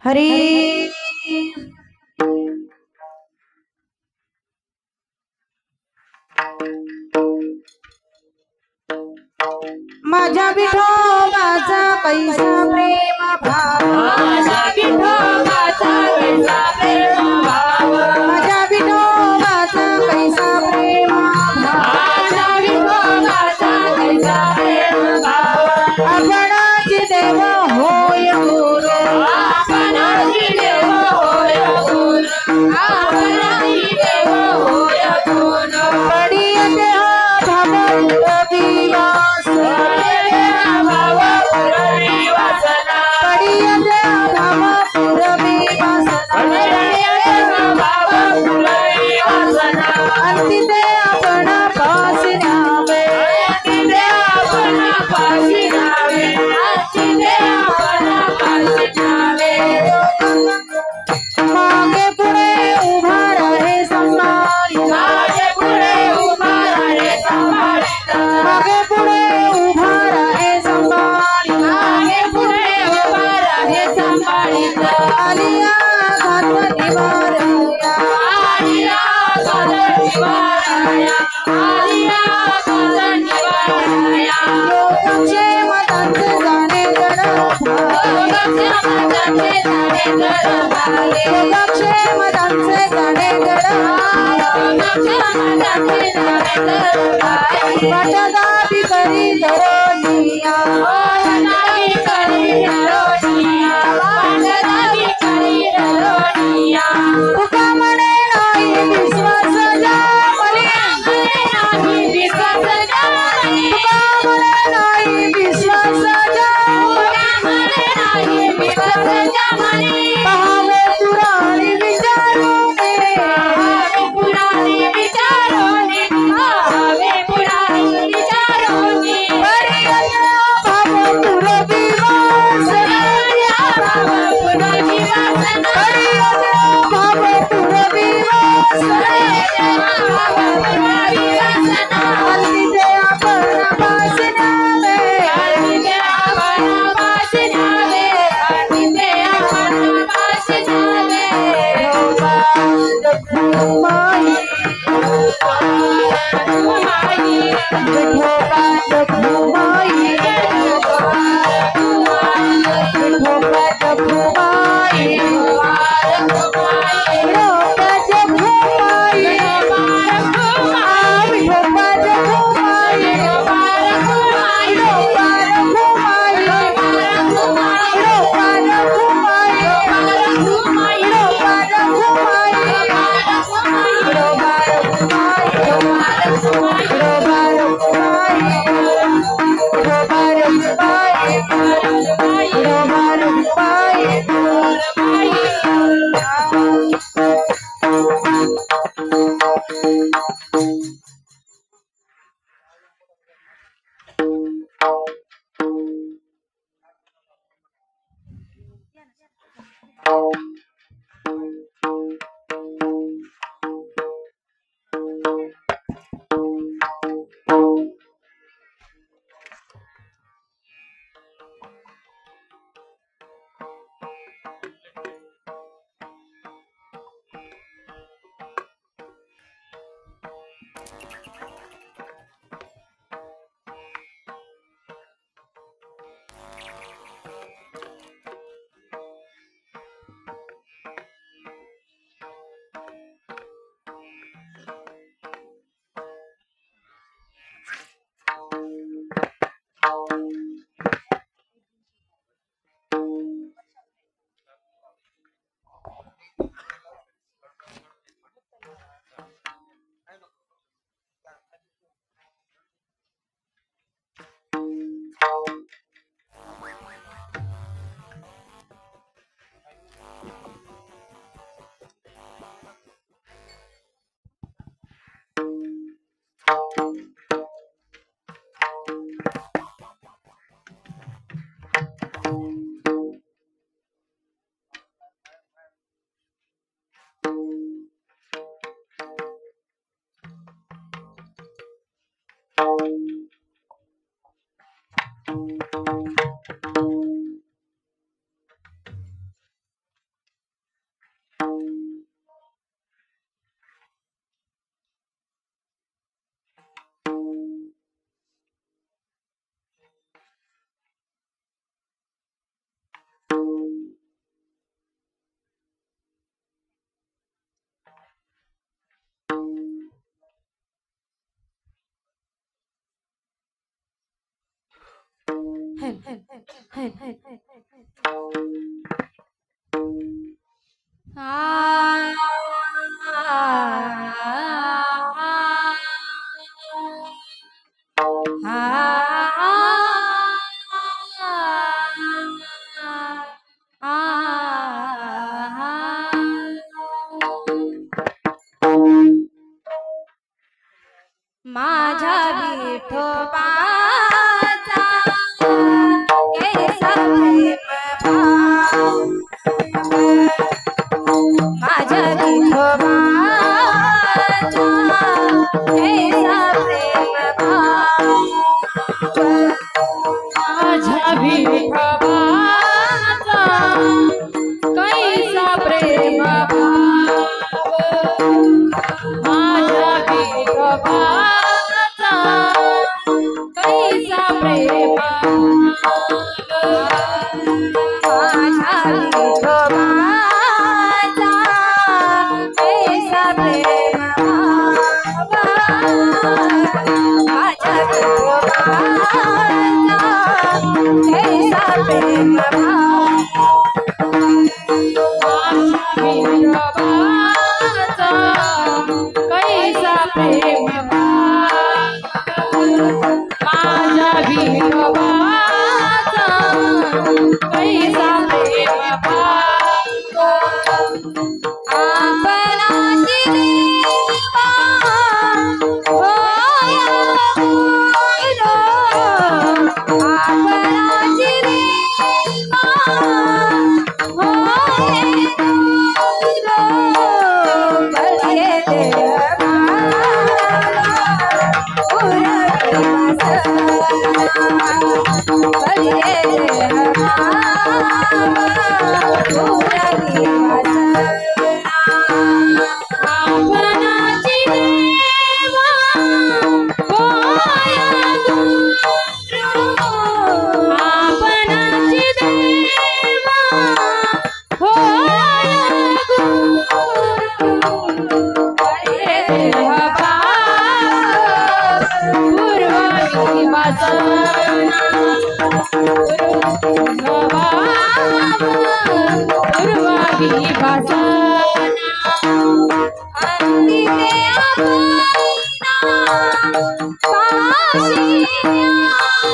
हरी माझ्या विठोबाचा कैसा प्रेम भाव, माझ्या विठोबाचा कैसा प्रेम भाव, माझ्या विठोबाचा कैसा प्रेम भाव, माझ्या विठोबाचा कैसा प्रेम भाव, आपणाची देव होय गुरु, आपणाची देव होय गुरु, आपणाची देव होय गुरु, पडिय देह भाव पुरवियास, भाव पुरवी वासना, पडिय देह भाव पुरवियास, भाव पुरवी वासना, अंती ते आपण पासी न्यावे, तिथे आपण पाशी जावे, तिथे आपण पाशी जावे, मागे पुढे उभा रहे संभाळी, माझे पुढे उभा राहे सांभाळीत, मागे पुढे उभा रहे संभाळी, मागे पुढे उभा राहे सांभाळीत, आलिया घात निवारया, आलिया गगन निवाराया, आलिया गगन निवाराया, योगक्षेम त्यांचे जाणे गडभागे, योगक्षेम त्यांचे जाणे गडभागे, वाटदाबी करी धरोनिया, तुका म्हणे नाही विश्वास जामली, तुका म्हणे नाही विश्वास जामली, पहावे पुराणी विचारून भाव पुरविवास, भाव पुरविवास, अंती ते आपण पासी न्यावे, विठोबा जगुबाई, विठोबा जगुबाई, विठोबा जगुबाई, विठोबा जगुबाई, विठोबा रखुमाई, विठोबा रखुमाई, विठोबा रखुमाई, विठोबा माझ्या विठोबाचा कैसा प्रेम भाव, माझ्या विठोबाचा कैसा प्रेम भाव, माझ्या विठोबाचा कैसा प्रेम भाव, माझ्या विठोबाचा कैसा प्रेम भाव, माझ्या विठोबाचा कैसा प्रेम भाव, माझ्या विठोबाचा कैसा प्रेम भाव, माझ्या विठोबाचा कैसा प्रेम भाव, माझ्या विठोबाचा कैसा प्रेम भाव, आपणाची देवा होय गुरु, आपणाची देवा होय गुरु, बलिये देवा पुरवी वासना, बलिये देवा पुरवी वासना, आपणाची देवा होय गुरु, आपणाची देवा होय गुरु, बलिये देवा पुरवी वासना, पुरवी वासना, अंतिते आपणा पाशी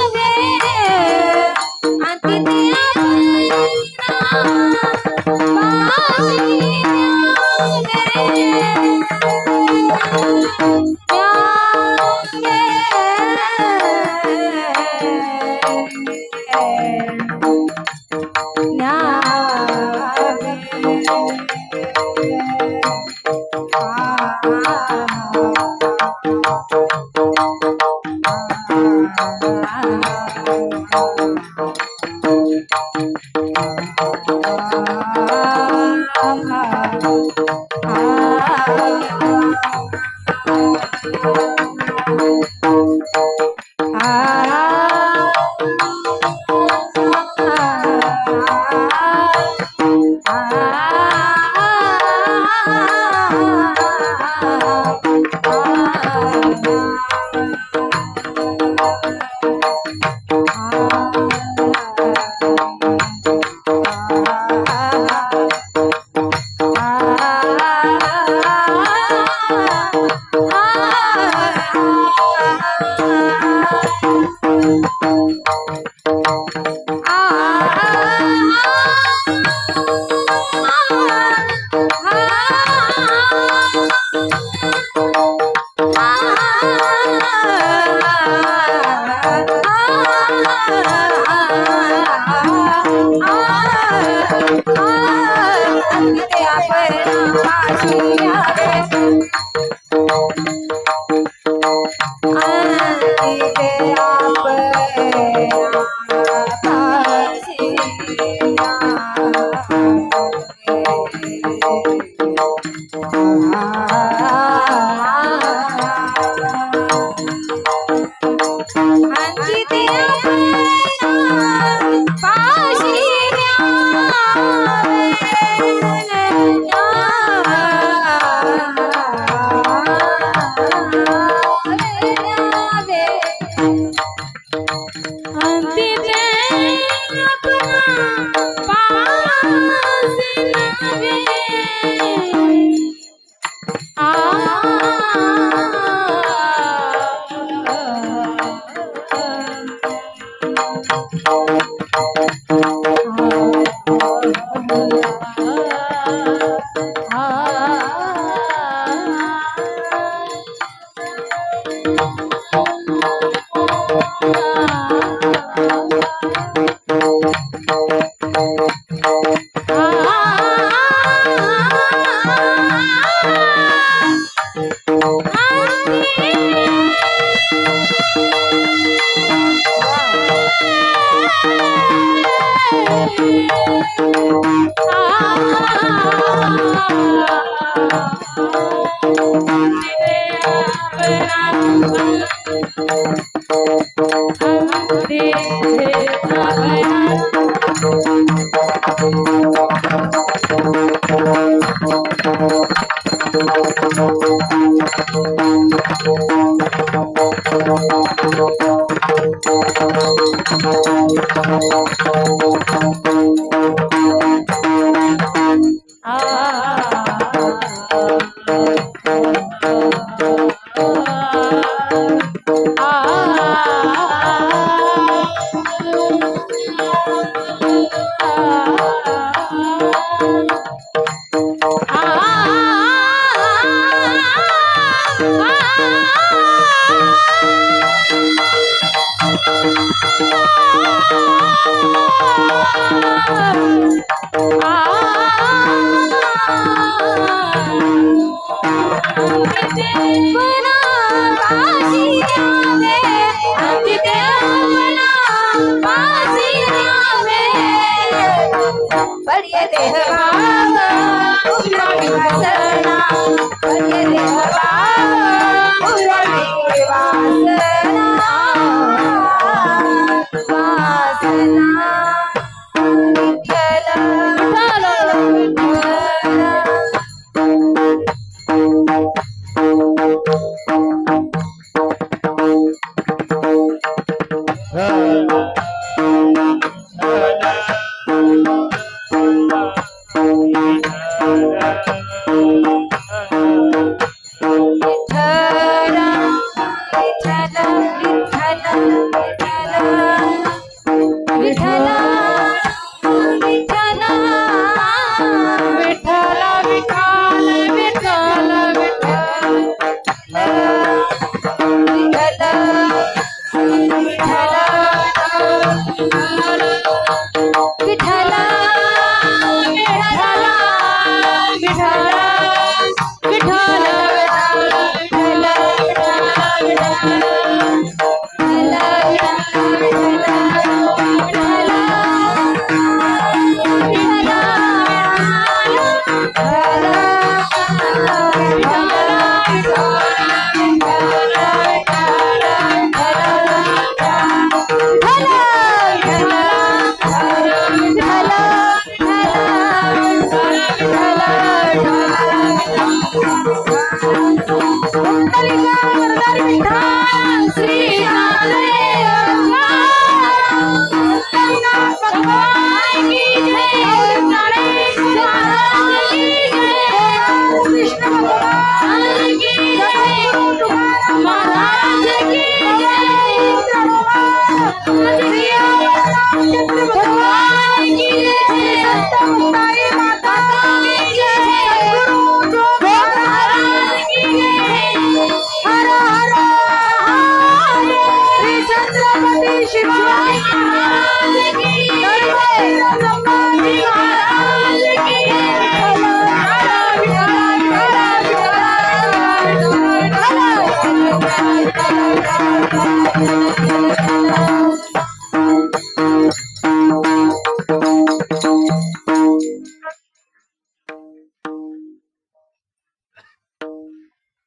न्यावे, अंतिते आपणा पाशी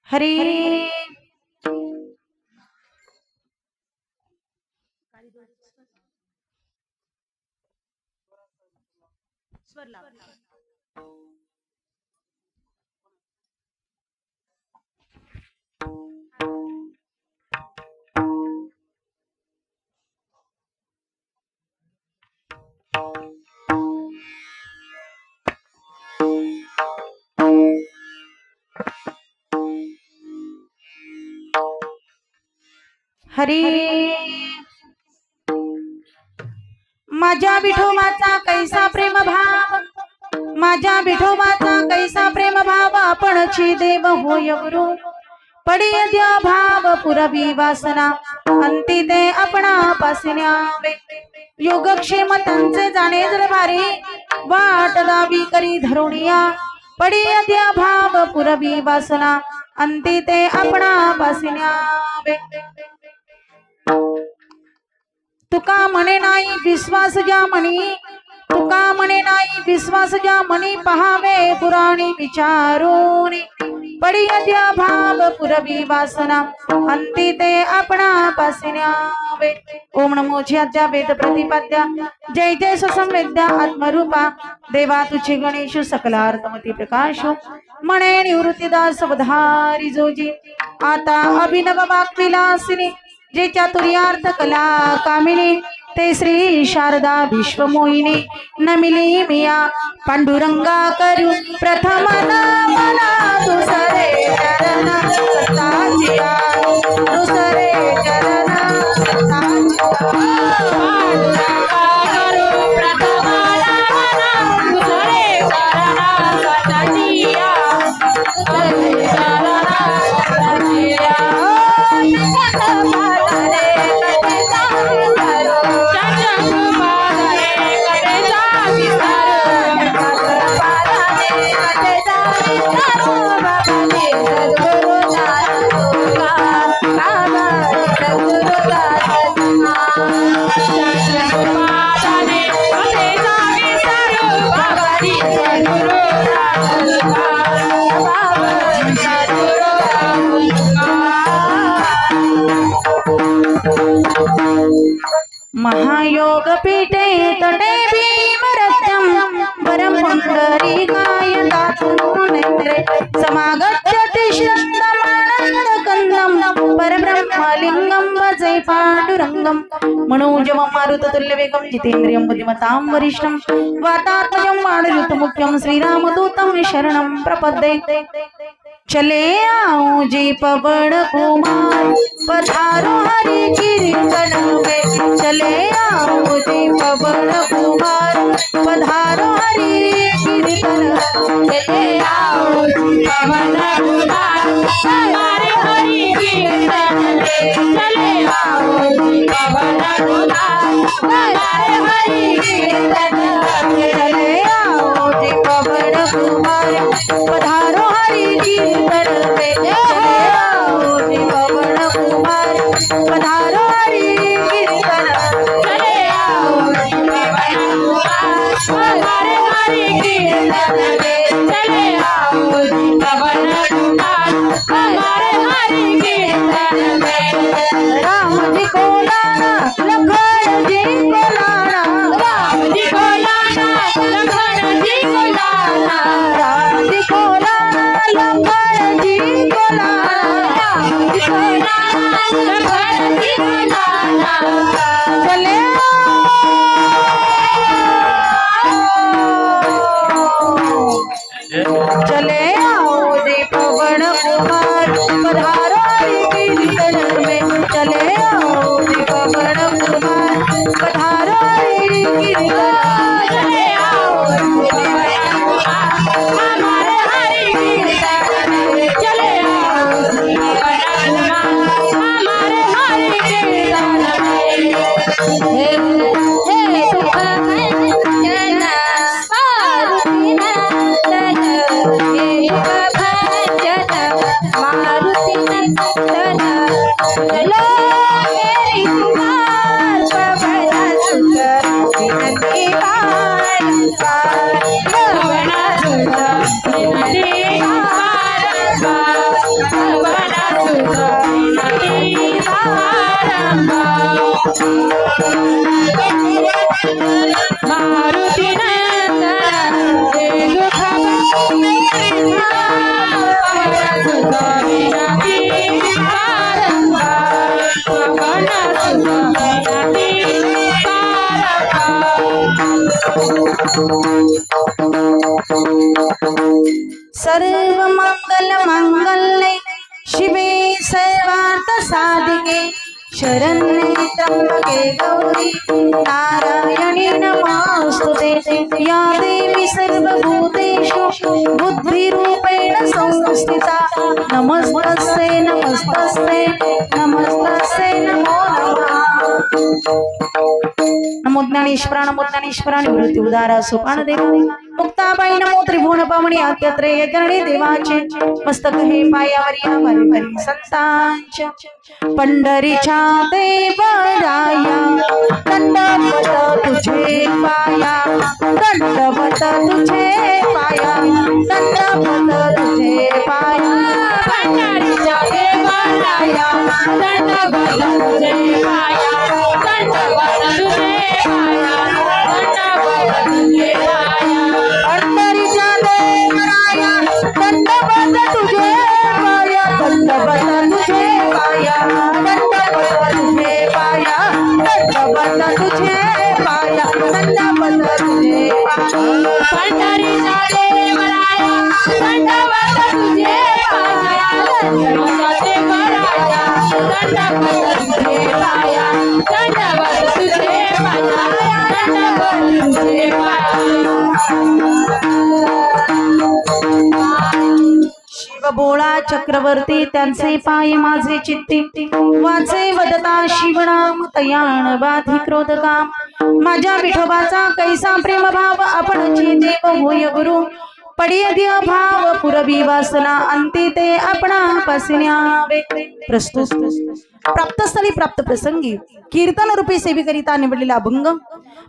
हरी हरी माझ्या विठोबाचा कैसा प्रेम भाव, माझ्या विठोबाचा कैसा प्रेम भाव, आपणची देव होय गुरु पडी द्या भाव पुरवी वासना, अंती ते आपणा पासण्यावे योगक्षेम त्यांचे जाणे जर भारी, वाट दावी करी धरुणिया पडी द्या भाव पुरवी वासना, अंती ते आपणा पासण्यावे तुका म्हणे नाही विश्वास ज्या म्हणी, तुका विश्वास ज्या मनी पहावे पुराणी विचारून पडियद्या भाव पुरवी वासना अंती ते आपणा पासी न्यावे। ओम नमो ज्याच्या वेद प्रतिपाद्या जय जय सुसंवेद्या आत्मरूपा देवा तुझे गणेश सकलार्थमती प्रकाश मणे निवृत्तीदास वधारी जोजी आता अभिनव वाक्विलासिनी जे चातुर्यार्थ कला कामिनी ते श्री शारदा विश्वमोहिनी नमिली मिया पांडुरंगा करू प्रथम नमना दुसरे चरण सताजिया दुसरे चरण महायोग पीठे तटे भीमरथम वरम पुंडरी गाय दातुनेत्रे समागच्छति शिष्टमानंद कंदम परब्रह्मलिंगम भजे पांडुरंगम मनोजव मारुततुल्य वेगम जितेंद्रियं बुद्धिमतां वरिष्ठं वातात्मजं वाणिरुतमुख्यं श्रीरामदूतं शरणं प्रपद्ये। चले आओ जी पवन कुमार पधारो हरि कीर्तन में चले आओ जी पवन कुमार पधारो हरि कीर्तन चले आओ जी पवन कुमार पधारो हरि कीर्तन में चले आओ जी पवन कुमार पधारो हरि कीर्तन में चले आओ जी पवन कुमार पधारो हरि कीर्तन में चले आओ जी पवन कुमार पधारो हरि कीर्तन चले आओ जी पवन कुमार पधारो हरि कीर्तन में चले आओ जी पवन कुमार पधारो हरि कीर्तन में। राम जी को लाना लखन जी को लाना राम जी को लाना लखन जी को लाना राम जी को लाना लखन जी को लाना राम जी को लाना लखन जी को लाना चले चले आओ जी पवन कुमार पधारो हरि कीर्तन में चले आओ जी पवन कुमार पधारो हरि कीर्तन चले आओ जी पवन कुमार हमारे हरि कीर्तन में चले आओ जी पवन कुमार हमारे हरि कीर्तन में। हे दुख भंजन मारुति नंदन हे भंजन मारुति नंदन चलो मेरी कुमार पवन सुत विनती बारंबार पवन सुत विनती बारंबार पवन सुत विनती बारंबार मारुति नंदन हे दुख भंजन पवन सुत विनती बारंबार पवन सुत विनती सर्व मंगल मंगल्ये शिवे सर्वार्थ साधिके शरण्ये त्र्यंबके गौरी नारायणी नमोस्तुते या देवी सर्वभूतेषु बुद्धिरूपेण संस्थिता नमस्तस्यै नमस्तस्यै नमस्तस्यै नमो नमः। नमो ज्ञानेश्वरा निवृत्ती उदारा सोपान देवा मुक्ताबाई नमो त्रिभुवन पावनी आद्यत्रेय जननी देवाचे मस्तक हे पायावरी वारी संतांच्या पंढरीच्या देवराया दंडवत तुझे पाया दंडवत तुझे पाया दंडवत तुझे पाया पंढरीच्या देवराया दंडवत तुझे पाया दंडवत तुझे पाया दंडवत तुझे पाया पंढरीच्या देवराया दंडवत तुझे पाया दंडवत तुझे पाया दंडवत तुझे पाया दंडवत तुझे पाया दंडवत तुझे पाया पंढरीच्या देवराया दंडवत तुझे पाया दंडवत देवराया दंडवत तुझे पाया दंडवत तुझे पाया दंडवत तुझे शिव बोळा चक्रवर्ती त्यांचे पाय माझे चित्ती वाचे वदता शिवनाम तयाण बाधी क्रोध काम माझ्या विठोबाचा कैसा प्रेम भाव आपणची देव होय गुरु पडिय भाव पुरवी वासना अंती ते आपणा पासिन्यावे प्रस्तुत प्राप्तस्थळी प्राप्त प्रसंगी कीर्तन रूपी सेवेकरिता निवडलेला अभंग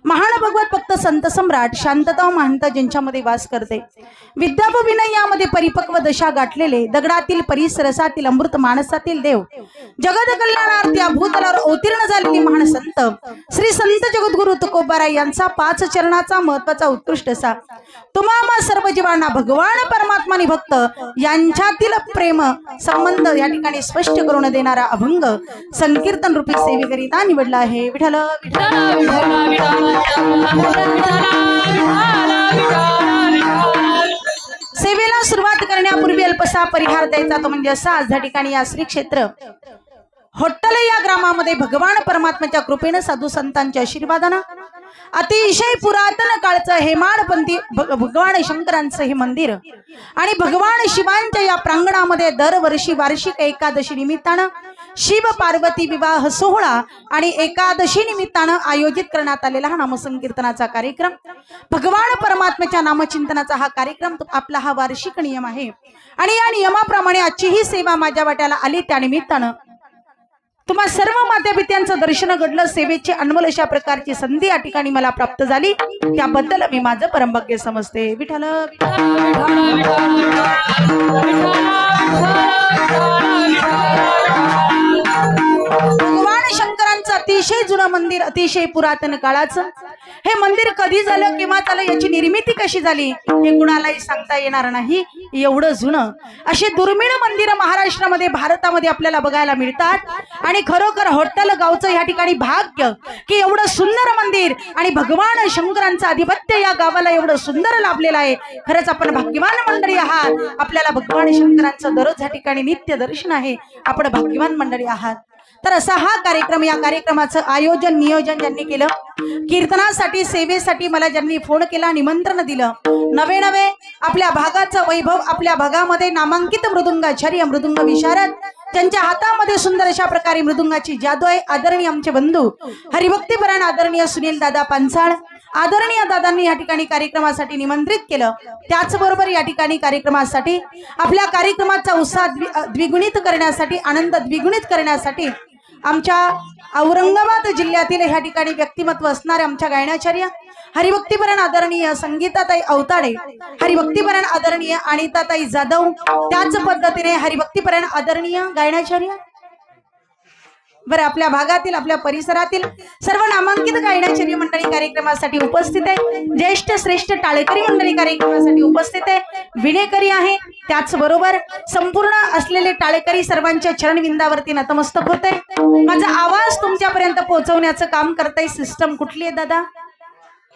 महान भगवत भक्त संत सम्राट शांतता महंत ज्यांच्यामध्ये वास करते विद्या व विनय यामध्ये परिपक्व दशा गाठलेले दगडातील परिसरसातील अमृत मानसातील देव जगत कल्याणार्थी भूतलावर अवतीर्ण झालेली महान संत श्री संत जगद्गुरु तुकोबारा यांचा 5 चरणाचा महत्वाचा उत्कृष्ट असा तुम्हा सर्व जीवांना भगवान परमात्मानी भक्त यांच्यातील प्रेम संबंध या ठिकाणी स्पष्ट करून देणारा अभंग संकीर्तन रूपी सेवेकरिता निवडला आहे विठ्ठल सेवेला सुरुवात करण्यापूर्वी अल्पसा परिहार द्यायचा तो म्हणजे असा आज या ठिकाणी या श्री क्षेत्र होट्टल या ग्रामामध्ये भगवान परमात्म्याच्या कृपेनं साधू संतांच्या आशीर्वादानं अतिशय पुरातन काळचं हेमाडपंथी भगवान शंकरांचं हे मंदिर आणि भगवान शिवांच्या या प्रांगणामध्ये दरवर्षी वार्षिक एकादशी निमित्तानं शिव पार्वती विवाह सोहळा आणि एकादशी निमित्तानं आयोजित करण्यात आलेला हा नामसंकीर्तनाचा कार्यक्रम भगवान परमात्म्याच्या नामचिंतनाचा हा कार्यक्रम आपला हा वार्षिक नियम आहे आणि या नियमाप्रमाणे आजची ही सेवा माझ्या वाट्याला आली त्या निमित्तानं तुम्हा सर्व मातापित्यांचं दर्शन घडलं सेवेची अनमोल अशा प्रकारची संधी या ठिकाणी मला प्राप्त झाली त्याबद्दल मी माझं परमभाग्य समजते विठ्ठल भगवान शंकरांचं अतिशय जुनं मंदिर अतिशय पुरातन काळाचं हे मंदिर कधी झालं केव्हा झालं याची निर्मिती कशी झाली हे कुणालाही सांगता येणार नाही एवढं जुनं अशी दुर्मिळ मंदिर महाराष्ट्रामध्ये भारतामध्ये आपल्याला बघायला मिळतात आणि खरोखर होट्टल गावचं या ठिकाणी भाग्य की एवढं सुंदर मंदिर आणि भगवान शंकरांचं आधिपत्य या गावाला एवढं सुंदर लाभलेलं आहे खरंच आपण भाग्यवान मंडळी आहात आपल्याला भगवान शंकरांचं दररोज या ठिकाणी नित्य दर्शन आहे आपण भाग्यवान मंडळी आहात तर असा हा कार्यक्रम या कार्यक्रमाचं आयोजन नियोजन ज्यांनी केलं कीर्तनासाठी सेवेसाठी मला ज्यांनी फोन केला निमंत्रण दिलं नवे नवे आपल्या भागाचं वैभव आपल्या भागामध्ये नामांकित मृदुंगाचार्य मृदुंग विशारद त्यांच्या हातामध्ये सुंदर अशा प्रकारे मृदुंगाची जादू आहे आदरणीय आमचे बंधू हरिभक्तीपरायण आदरणीय सुनील दादा पानसाळ आदरणीय दादांनी या ठिकाणी कार्यक्रमासाठी निमंत्रित केलं त्याचबरोबर या ठिकाणी कार्यक्रमासाठी आपल्या कार्यक्रमाचा उत्साह द्विगुणित करण्यासाठी आनंद द्विगुणित करण्यासाठी आमच्या औरंगाबाद जिल्ह्यातील ह्या ठिकाणी व्यक्तिमत्व असणारे आमच्या गायनाचार्य हरिभक्तीपरायण आदरणीय संगीताताई अवताडे हरिभक्तीपरायण आदरणीय अनिताताई जाधव त्याच पद्धतीने हरिभक्तीपरायण आदरणीय गायनाचार्य बरं आपल्या भागातील आपल्या परिसरातील सर्व नामांकित गायनाचार्य मंडळी कार्यक्रमासाठी उपस्थित आहे ज्येष्ठ श्रेष्ठ टाळेकरी मंडळी कार्यक्रमासाठी उपस्थित आहे विनेकरी आहे त्याचबरोबर संपूर्ण असलेले टाळेकरी सर्वांच्या चरणविंदावरती नतमस्तक होते माझा आवाज तुमच्यापर्यंत पोहोचवण्याचं काम करताय सिस्टम कुठली आहे दादा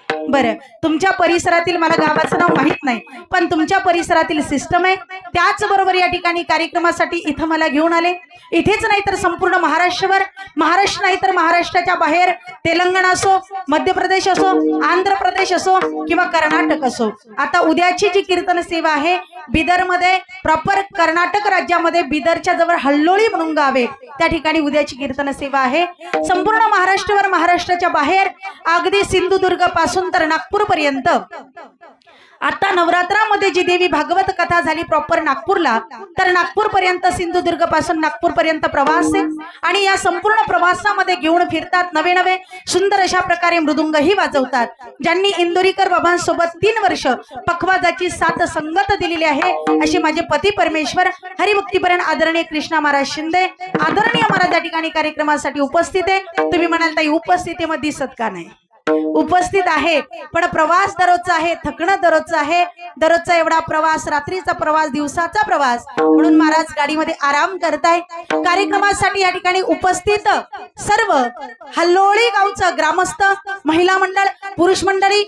बरं तुमच्या परिसरातील मला गावाचं नाव माहित नाही पण तुमच्या परिसरातील सिस्टम आहे त्याचबरोबर या ठिकाणी कार्यक्रमासाठी इथं मला घेऊन आले इथेच नाही तर संपूर्ण महाराष्ट्रभर, महाराष्ट्र नाही तर महाराष्ट्राच्या बाहेर तेलंगणा असो, मध्य प्रदेश असो, आंध्र प्रदेश असो किंवा कर्नाटक असो. आता उद्याची जी कीर्तन सेवा आहे बिदरमध्ये, प्रॉपर कर्नाटक राज्यामध्ये बिदरच्या जवळ हल्लोळी म्हणून गाव आहे, त्या ठिकाणी उद्याची कीर्तन सेवा आहे. संपूर्ण महाराष्ट्रभर, महाराष्ट्राच्या बाहेर अगदी सिंधुदुर्ग पासून तर नागपूर पर्यंत. आता नवरात्रामध्ये जी देवी भागवत कथा झाली प्रॉपर नागपूरला, तर नागपूर पर्यंत, सिंधुदुर्ग पासून नागपूर पर्यंत प्रवास आहे. आणि या संपूर्ण प्रवासामध्ये घेऊन फिरतात, नवे नवे सुंदर अशा प्रकारे मृदुंगही वाजवतात. ज्यांनी इंदोरीकर बाबांसोबत 3 वर्ष पखवाजाची साथ संगत दिलेली आहे असे माझे पती परमेश्वर हरिभक्तीपरायण आदरणीय कृष्णा महाराज शिंदे, आदरणीय महाराज या ठिकाणी कार्यक्रमासाठी उपस्थित आहे. तुम्ही म्हणाल ताई उपस्थितीमध्ये दिसत का नाही? उपस्थित आहे, पण प्रवास दररोजचा आहे, थकणं दररोजचं आहे. दररोजचा एवढा प्रवास, रात्रीचा प्रवास, दिवसाचा प्रवास, म्हणून महाराज गाडीमध्ये आराम करताय. कार्यक्रमासाठी या ठिकाणी उपस्थित सर्व हल्लोळी गावचं ग्रामस्थ, महिला मंडळ, पुरुष मंडळी,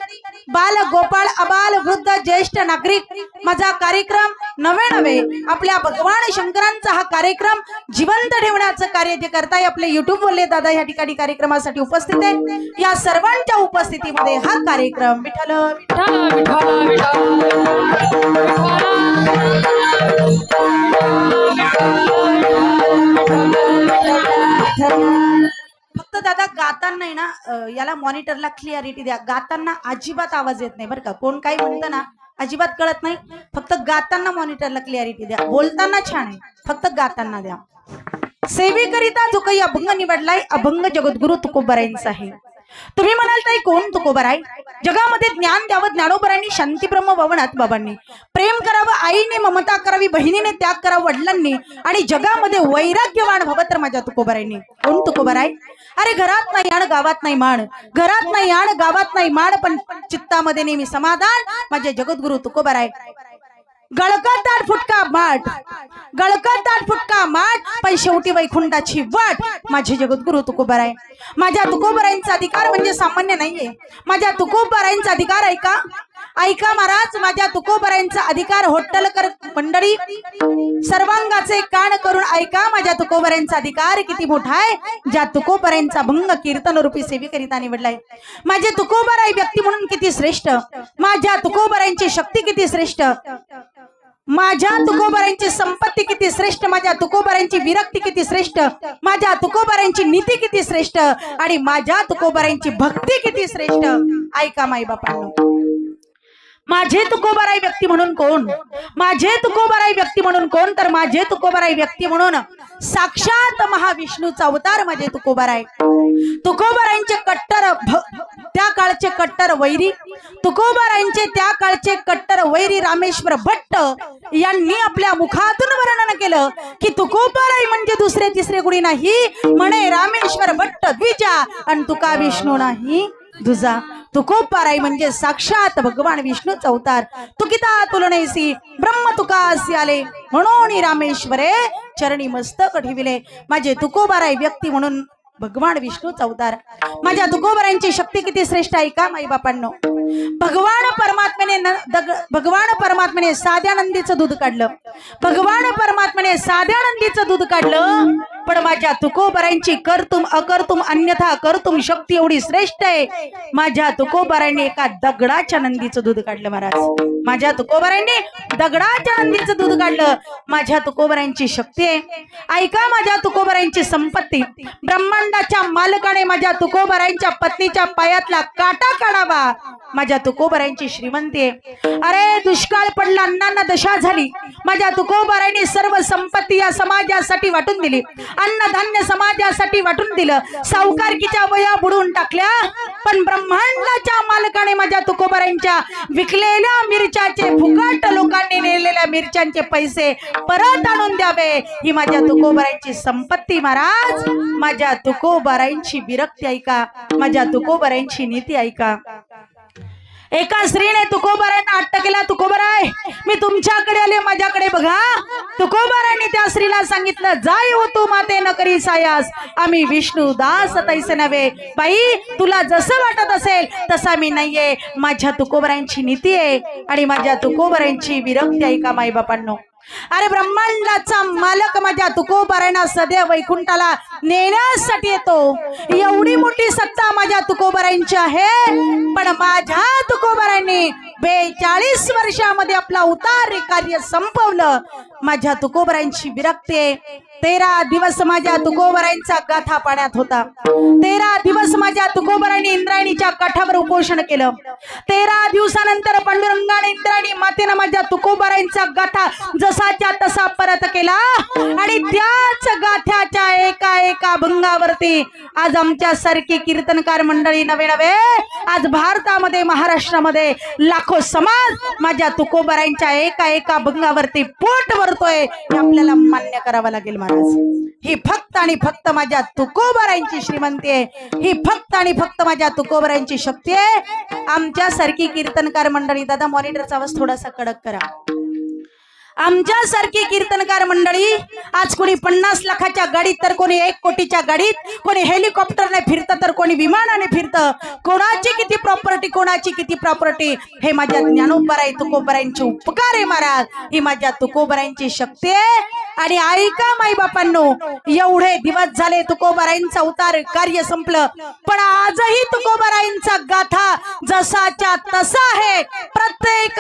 बाल, गोपाळ, अबाल, वृद्ध, ज्येष्ठ नागरिक, माझा कार्यक्रम नवे नवे आपल्या भगवान शंकरांचा हा कार्यक्रम जिवंत ठेवण्याचं कार्य जे करताय आपले युट्यूब वरले दादा या ठिकाणी कार्यक्रमासाठी उपस्थित आहे. या सर्वांच्या उपस्थितीमध्ये हा कार्यक्रम विठ्ठल फक्त दादा गाताना आहे ना, याला मॉनिटरला क्लिअरिटी द्या. गाताना अजिबात आवाज येत नाही बरं का. कोण काही म्हणतं ना अजिबात कळत नाही, फक्त गाताना मॉनिटरला क्लिअरिटी द्या. बोलताना छान आहे, फक्त गाताना द्या. सेवेकरिता जो काही अभंग निवडलाय, अभंग जगद्गुरु तुकोबारायांचा आहे. तुम्ही म्हणाल ताई कोण तुकोबाराय? जगामध्ये ज्ञान द्यावं ज्ञानोबारांनी, शांतीब्रह्म भवनात बाबांनी प्रेम करावं, आईने ममता करावी, बहिणीने त्याग करावा वडिलांनी, आणि जगामध्ये वैराग्यवान व्हावं तर माझ्या तुकोबारायांनी. कोण तुकोबाराय? अरे घरात नाही आण गावात नाही मान, घरात नाही आण गावात नाही मान, पण चित्तामध्ये नेहमी समाधान माझे जगद्गुरु तुकोबाराय. गळकत दाट फुटका माठ, गळकत दाट फुटका माठ, पण शेवटी वैकुंठाची वाट माझे जगद्गुरु तुकोबाराय. माझ्या तुकोबारायांचा अधिकार म्हणजे सामान्य नाहीये. माझ्या तुकोबारायांचा अधिकार ऐका, ऐका महाराज, माझ्या तुकोबारायांचा अधिकार. होट्टलकर मंडळी सर्वांगाचे कान करून ऐका, माझ्या तुकोबारायांचा अधिकार किती मोठा आहे. ज्या तुकोबारायांचा भंग कीर्तन रूपी सेवेकरिता निवडलाय. माझे तुकोबाराय व्यक्ती म्हणून किती श्रेष्ठ, माझ्या तुकोबारायांची शक्ती किती श्रेष्ठ, माझ्या तुकोबारायांची संपत्ती किती श्रेष्ठ, माझ्या तुकोबारायांची विरक्ती किती श्रेष्ठ, माझ्या तुकोबारायांची नीती किती श्रेष्ठ, आणि माझ्या तुकोबारायांची भक्ती किती श्रेष्ठ. ऐका माई बापांनो, माझे तुकोबाराय व्यक्ती म्हणून कोण? माझे तुकोबाराय व्यक्ती म्हणून कोण? तर माझे तुकोबाराय व्यक्ती म्हणून साक्षात महाविष्णूचा अवतार माझे तुकोबाराय. तुकोबारायांचे कट्टर त्या काळचे कट्टर वैरी, तुकोबारायांचे त्या काळचे कट्टर वैरी रामेश्वर भट्ट यांनी आपल्या मुखातून वर्णन केलं की तुकोबाराय म्हणजे दुसरे तिसरे कुणी नाही, म्हणे रामेश्वर भट्ट द्विजा आणि तुका विष्णू नाही दुजा. तुकोबाराय म्हणजे साक्षात भगवान विष्णूचा अवतार. तुकिता तुलनेसी ब्रह्म तुका असे आले, म्हणून रामेश्वरे चरणी मस्तक ठेविले. माझे तुकोबाराय व्यक्ती म्हणून भगवान विष्णूचा अवतार. माझ्या तुकोबारायांची शक्ती किती श्रेष्ठ आहे का माई बापांनो. भगवान परमात्म्याने साध्या नंदीचं दूध काढलं, भगवान परमात्म्याने साध्या नंदीचं दूध काढलं, पण माझ्या तुकोबारायांची करतुम अकर्तुम अन्यथा करतुम शक्ती एवढी श्रेष्ठ आहे. माझ्या तुकोबारायांनी एका दगडाच्या नंदीचं दूध काढलं महाराज. माझ्या तुकोबारायांनी दगडाच्या नंदीचं दूध काढलं. माझ्या तुकोबारायांची शक्ती आहे. ऐका, माझ्या तुकोबारायांची संपत्ती. ब्रह्मांडाच्या मालकाने माझ्या तुकोबारायांच्या पत्नीच्या पायातला काटा काढावा. माझ्या तुकोबारायांची श्रीमंती आहे. अरे दुष्काळ पडला, अन्नांना दशा झाली, माझ्या तुकोबारायांनी सर्व संपत्ती या समाजासाठी वाटून दिली. अन्नधान्य समाजासाठी वाटून दिलं. सावकारकीच्या वया बुडून टाकल्या, पण ब्रह्मांडाच्या मालकाने माझ्या तुकोबारायांच्या विकलेल्या मिरच्याचे, फुकट लोकांनी नेलेल्या मिरच्यांचे पैसे परत आणून द्यावे. ही माझ्या तुकोबारायांची संपत्ती महाराज. माझ्या तुकोबारायांची विरक्ती ऐका, माझ्या तुकोबारायांची नीती ऐका. एका स्त्रीने तुकोबारायांना हट्ट केला, तुकोबाराय मी तुमच्याकडे आले, माझ्याकडे बघा. तुकोबारायांनी त्या स्त्रीला सांगितलं, जाय हो तू माते न करी सायास, आम्ही विष्णू दास तैसे नव्हे. बाई तुला जसं वाटत असेल तसा मी नाहीये. माझ्या तुकोबारायांची नीती आहे आणि माझ्या तुकोबारायांची विरक्ती ऐका माई बापांनो. अरे ब्रह्मांडाचा मालक माझ्या तुकोबारायणा सदैव वैकुंठाला नेण्यासाठी येतो. एवढी मोठी सत्ता माझ्या तुकोबारायांची आहे. पण माझ्या तुकोबारायांनी 42 वर्षामध्ये आपला उतार कार्य संपवलं. माझ्या तुकोबारायांची विरक्ती. 13 दिवस माझ्या तुकोबारायांचा गाथा पाण्यात होता. 13 दिवस माझ्या तुकोबारायांनी इंद्रायणीच्या काठावर उपोषण केलं. 13 दिवसानंतर पांडुरंगाने इंद्रायणी मातेनं माझ्या तुकोबारायांचा गाथा जसाच्या तसा परत केला. आणि त्याच गाथ्याच्या एका भंगावरती आज आमच्या सारखी कीर्तनकार मंडळी नवे आज भारतामध्ये महाराष्ट्रामध्ये लाखो समाज माझ्या तुकोबारायांच्या एका भंगावरती पोट भरतोय. हे आपल्याला मान्य करावं लागेल महाराज. ही फक्त आणि फक्त माझ्या तुकोबारायांची श्रीमंती आहे. ही फक्त आणि फक्त माझ्या तुकोबारायांची शक्ती आहे. आमच्या सारखी कीर्तनकार मंडळी, दादा मॉनिटरचा आवाज थोडासा कडक करा. आमच्या सारखी कीर्तनकार मंडळी आज कोणी 50 लाखाच्या गाडीत तर कोणी 1 कोटीच्या गाडीत, कोणी हेलिकॉप्टरने फिरतं तर कोणी विमानाने फिरतं. कोणाची किती प्रॉपर्टी, कोणाची किती प्रॉपर्टी, हे माझ्या ज्ञानोबाराय तुकोबारायांचे उपकार आहे महाराज. ही माझ्या तुकोबारायांची शक्ती आहे. आणि ऐका माई बापांनो, एवढे दिवस झाले तुकोबारायांचा उतार कार्य संपलं, पण आजही तुकोबारायांचा गाथा जसाच्या तसा आहे. प्रत्येक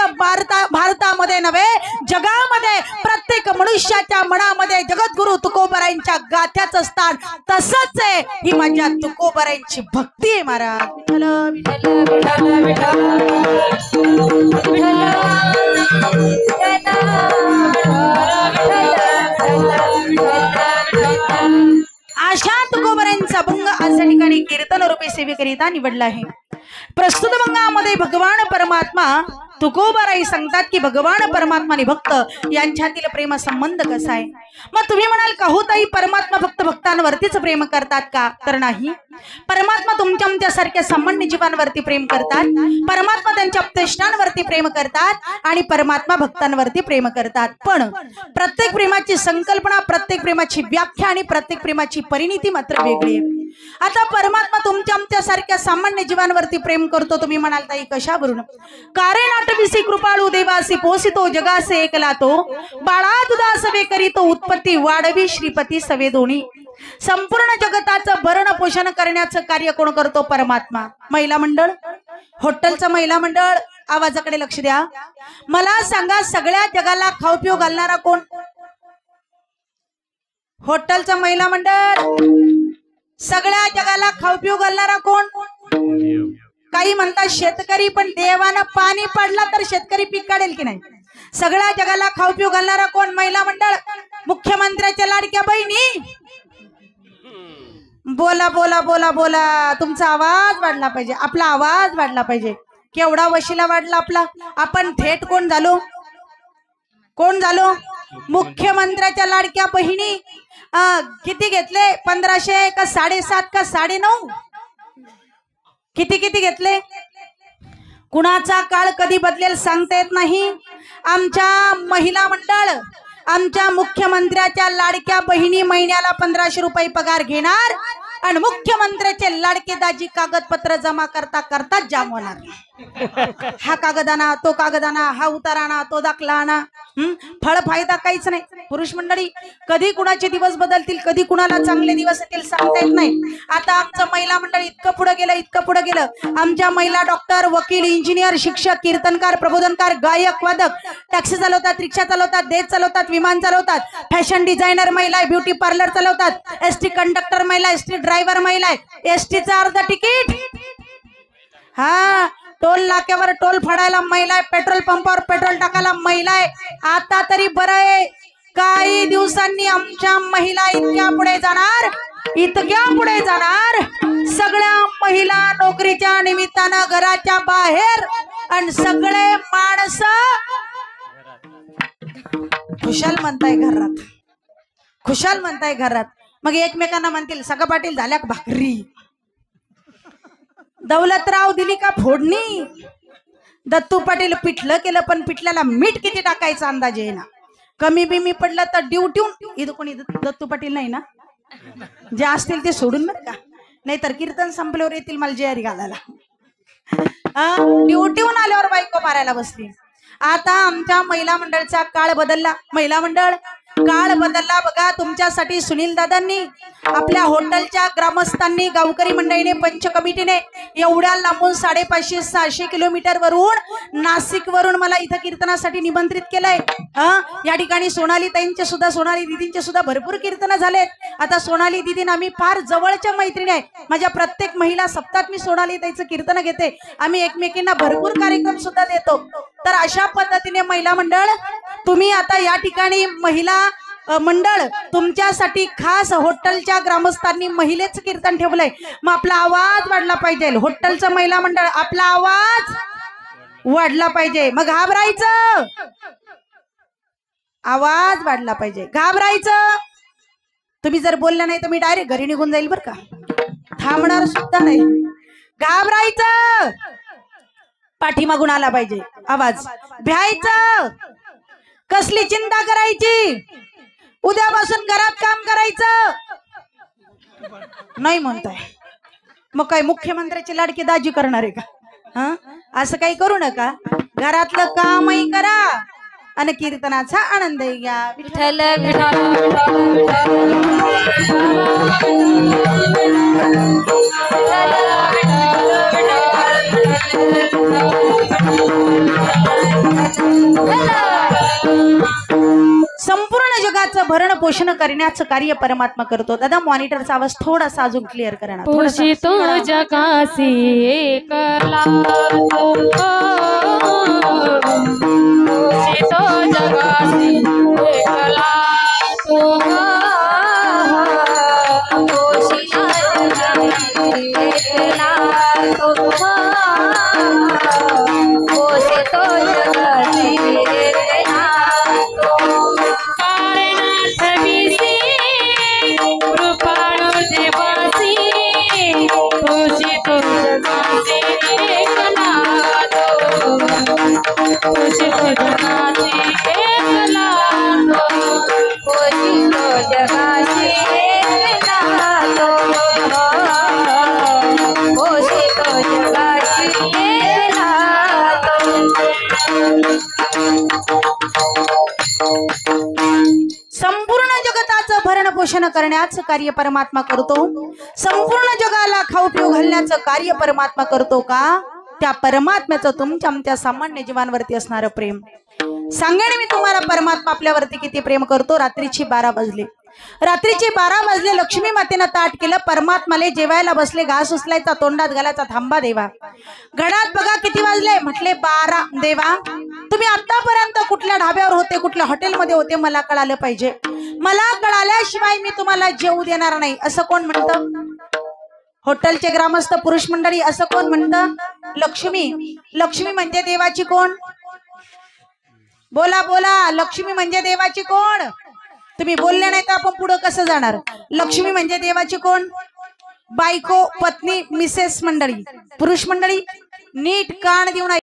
भारतामध्ये नव्हे जगामध्ये प्रत्येक मनुष्याच्या मनामध्ये जगद्गुरु तुकोबारायांच्या गाथ्याचं स्थान तसंच आहे. ही माझ्या तुकोबारायांची भक्ती आहे महाराज. अशा तुकोबारायांचा भंग आज या ठिकाणी कीर्तन रूपी सेवेकरिता निवडला आहे. प्रस्तुत भंगामध्ये भगवान परमात्मा तुकोबाराई सांगतात की भगवान परमात्मा आणि भक्त यांच्यातील प्रेम संबंध कसा आहे. मग तुम्ही म्हणाल का हो ताई, परमात्मा फक्त भक्तांवरतीच प्रेम करतात का? तर नाही. परमात्मा तुमच्या आमच्यासारख्या सामान्य जीवांवरती प्रेम करतात. परमात्मा त्यांच्या अपतेष्टांवरती प्रेम करतात आणि परमात्मा भक्तांवरती प्रेम करतात. पण प्रत्येक प्रेमाची संकल्पना, प्रत्येक प्रेमाची व्याख्या आणि प्रत्येक प्रेमाची परिणिती मात्र वेगळी आहे. आता परमात्मा तुमच्या आमच्यासारख्या सामान्य जीवांवरती प्रेम करतो. तुम्ही म्हणाल ताई कशावरून? कारण आठविसी कृपाळू देवासी पोसितो जगासे एकला तो, बाळा दुधास वे करीतो उत्पत्ती वाढवी श्रीपती सवे दोन्ही. संपूर्ण जगताचं भरण पोषण करण्याचं कार्य कोण करतो? परमात्मा. महिला मंडळ, हॉटेलचं महिला मंडळ, आवाजाकडे लक्ष द्या. मला सांगा, सगळ्या जगाला खाऊपिऊ घालणारा कोण? हॉटेलचं महिला मंडळ. सगळ्या जगाला खाऊपिऊ घालणारा कोण? काही म्हणतात शेतकरी, पण देवानं पाणी पडला तर शेतकरी पीक काढेल की नाही? सगळ्या जगाला खाऊपिऊ घालणारा कोण? महिला मंडळ. मुख्यमंत्र्याच्या लाडक्या बहिणी. बोला बोला बोला बोला, तुमचा आवाज वाढला पाहिजे, आपला आवाज वाढला पाहिजे. केवढा वशिला वाढला आपला. आपण थेट कोण झालो? कोण झालो? मुख्यमंत्र्याच्या लाडक्या बहिणी. किती घेतले? 1500 का 7.5 का 9.5? किती घेतले? कुणाचा काळ कधी बदलेल सांगता येत नाही. आमच्या महिला मंडळ, आमच्या मुख्यमंत्र्याच्या लाडक्या बहिणी महिन्याला 1500 रुपये पगार घेणार आणि मुख्यमंत्र्याचे लाडके दाजी कागदपत्र जमा करता करता जाम होणार. हा कागद आणा, तो कागद आणा, हा उतार आणा, तो दाखला आणा. फळ फायदा काहीच नाही. पुरुष मंडळी, कधी कुणाचे दिवस बदलतील, कधी कुणाला चांगले दिवस येतील सांगता येत नाही. आता आमचं महिला मंडळ इतकं पुढे गेलं. आमच्या महिला डॉक्टर, वकील, इंजिनियर, शिक्षक, कीर्तनकार, प्रबोधनकार, गायक, वादक, टॅक्सी चालवतात, रिक्षा चालवतात, देश चालवतात, विमान चालवतात, फॅशन डिझायनर महिला, ब्युटी पार्लर चालवतात, एसटी कंडक्टर महिला, एसटी ड्रायव्हर महिला, एसटीचा अर्ध तिकीट, हा टोल नाक्यावर टोल फाडायला महिला आहे, पेट्रोल पंपावर पेट्रोल टाकायला महिला आहे. आता तरी बरं आहे, काही दिवसांनी आमच्या महिला इतक्या पुढे जाणार, सगळ्या महिला नोकरीच्या निमित्तानं घराच्या बाहेर आणि सगळे माणसं खुशाल म्हणताय घरात. मग एकमेकांना म्हणतील, सगळं पाटील झाल्या भाकरी, दौलतराव दिली का फोडणी, दत्तू पाटील पिठलं केलं पण पिठल्याला मीठ किती टाकायचं अंदाज येईना, कमी बिमी पडलं तर ड्युटीहून. इथं कोणी दत्तू पाटील नाही ना? जे असतील ते सोडून बरं का, नाहीतर कीर्तन संपल्यावर येतील मला जेरी घालायला. ड्युटीहून आल्यावर बायको मारायला बसली. आता आमच्या महिला मंडळचा काळ बदलला, महिला मंडळ काळ बदलला बघा तुमच्यासाठी. सुनील दादांनी, आपल्या हॉटेलच्या ग्रामस्थांनी, गावकरी मंडळीने, पंच कमिटीने एवढ्या लांबून 550-600 किलोमीटर वरून, नाशिक वरून मला इथं कीर्तनासाठी निमंत्रित केलंय. या ठिकाणी सोनाली ताईंचे सुद्धा, सोनाली दीदींचे सुद्धा भरपूर कीर्तन झालेत. आता सोनाली दीदींना आम्ही फार जवळच्या मैत्रिणी आहे. माझ्या प्रत्येक महिला सप्ताहात मी सोनाली ताईचं कीर्तन घेते. आम्ही एकमेकींना भरपूर कार्यक्रम सुद्धा देतो. तर अशा पद्धतीने महिला मंडळ तुम्ही आता या ठिकाणी महिला मंडळ तुमच्यासाठी खास हॉटेलच्या ग्रामस्थांनी महिलेचं कीर्तन ठेवलंय. मग आपला आवाज वाढला पाहिजे. हॉटेलचं महिला मंडळ आपला आवाज वाढला पाहिजे. मग घाबरायचं, आवाज वाढला पाहिजे. घाबरायचं, तुम्ही जर बोललं नाही तर मी डायरेक्ट घरी निघून जाईल बरं का, थांबणार सुद्धा नाही. घाबरायचं, पाठीमागून आला पाहिजे आवाज. भ्यायचं, कसली चिंता करायची, उद्यापासून घरात काम करायचं नाही म्हणताय. मग काय मुख्यमंत्र्याची लाडकी दाजी करणार आहे का? असं काही करू नका. घरातलं कामही करा आणि कीर्तनाचा आनंदही घ्या. विठ्ठल संपूर्ण जगाचं भरण पोषण करण्याचं कार्य परमात्मा करतो. दादा मॉनिटरचा आवाज थोडासा अजून क्लिअर करा ना. पोषी तो जगासी एकला, पोषी तो जगासी एकला तो, पोषी जगासी एकला तो, पोषी तो जगासी एकला तो. कृपाळू देवासी तुझी तो जगासी एकला तो, तुझी तो जगासी एकला तो, तुझी तो जगासी एकला तो, तुझी तो जगासी एकला तो. संपूर्ण जगताचं भरण पोषण करण्याचं कार्य परमात्मा करतो. संपूर्ण जगाला खाऊ पिऊ घालण्याचं कार्य परमात्मा करतो का? त्या परमात्म्याचं तुमच्या आमच्या सामान्य जीवांवरती असणारं प्रेम. सांगेन मी तुम्हाला परमात्मा आपल्यावरती किती प्रेम करतो. रात्रीची 12 वाजले, रात्रीचे 12 वाजले. लक्ष्मी मातेनं ताट केलं. परमात्माले जेवायला बसले. घास उचलायचा, तोंडात घालायचा. थांबा देवा, घड्यात बघा किती वाजले. म्हटले 12. देवा तुम्ही आतापर्यंत कुठल्या ढाब्यावर होते, कुठल्या हॉटेलमध्ये होते, मला कळालं पाहिजे. मला कळाल्याशिवाय मी तुम्हाला जेवू देणार नाही. असं कोण म्हणतं? हॉटेलचे ग्रामस्थ, पुरुष मंडळी. असं कोण म्हणतं? लक्ष्मी. लक्ष्मी म्हणजे देवाची कोण? बोला बोला, लक्ष्मी म्हणजे देवाची कोण? तुम्ही बोलले नाही तर आपण पुढे कसं जाणार? लक्ष्मी म्हणजे देवाची कोण? बायको, पत्नी, मिसेस मंडळी. पुरुष मंडळी नीट कान देऊन